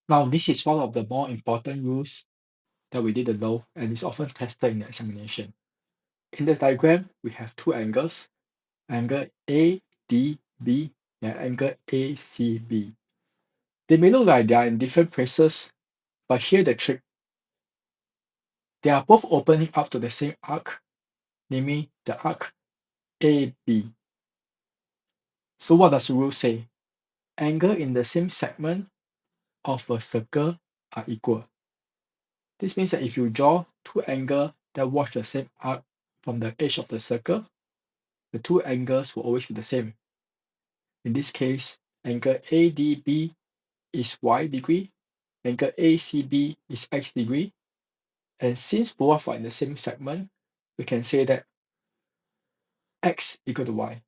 Now, this is one of the more important rules that we didn't know and is often tested in the examination. In the diagram, we have two angles, angle ADB and angle ACB. They may look like they are in different places, but here the trick. They are both opening up to the same arc, namely the arc AB. So what does the rule say? Angle in the same segment of a circle are equal. This means that if you draw two angles that watch the same arc from the edge of the circle, the two angles will always be the same. In this case, angle ADB is y degree, angle ACB is x degree, and since both are in the same segment, we can say that x equal to y.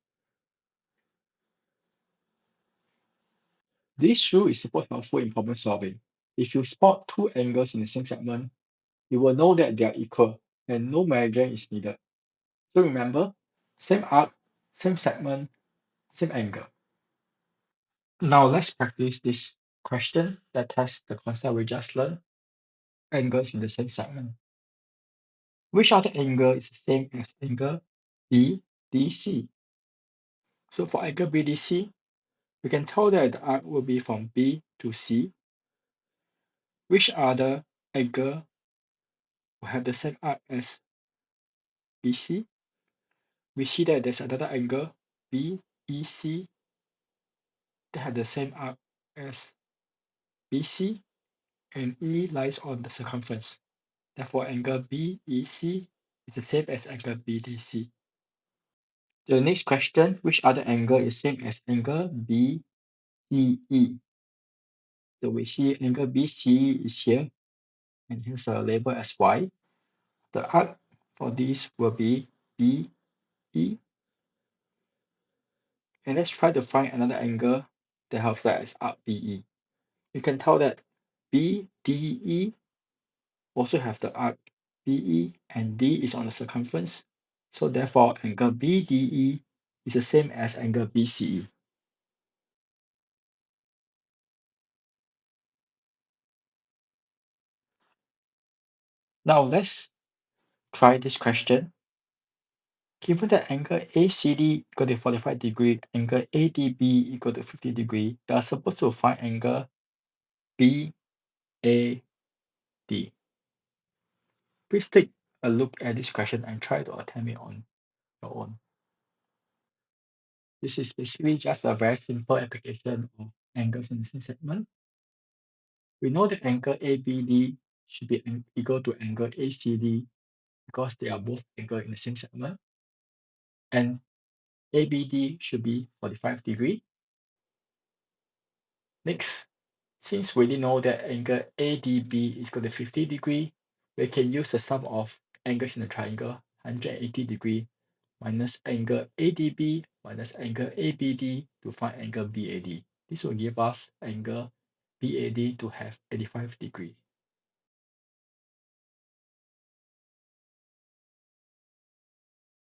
This rule is super helpful in problem solving. If you spot two angles in the same segment, you will know that they are equal and no measuring is needed. So remember, same arc, same segment, same angle. Now let's practice this question that tests the concept we just learned, angles in the same segment. Which other angle is the same as angle BDC? So for angle BDC, we can tell that the arc will be from B to C. Which other angle will have the same arc as BC? We see that there's another angle BEC that have the same arc as BC, and E lies on the circumference. Therefore, angle BEC is the same as angle BDC. The next question, which other angle is same as angle BCE? So we see angle BCE is here, and here's a label as Y. The arc for this will be BE. And let's try to find another angle that has that as arc BE. You can tell that BDE also have the arc BE, and D is on the circumference. So therefore, angle BDE is the same as angle BCE. Now let's try this question. Given that angle ACD equal to 45 degree, angle ADB equal to 50 degree, you are supposed to find angle BAD. Please take a look at this question and try to attempt it on your own. This is basically just a very simple application of angles in the same segment. We know that angle ABD should be equal to angle ACD because they are both angle in the same segment. And ABD should be 45 degree. Next, since we already know that angle ADB is equal to 50 degree, we can use the sum of angles in the triangle, 180 degree, minus angle ADB minus angle ABD to find angle BAD. This will give us angle BAD to have 85 degree.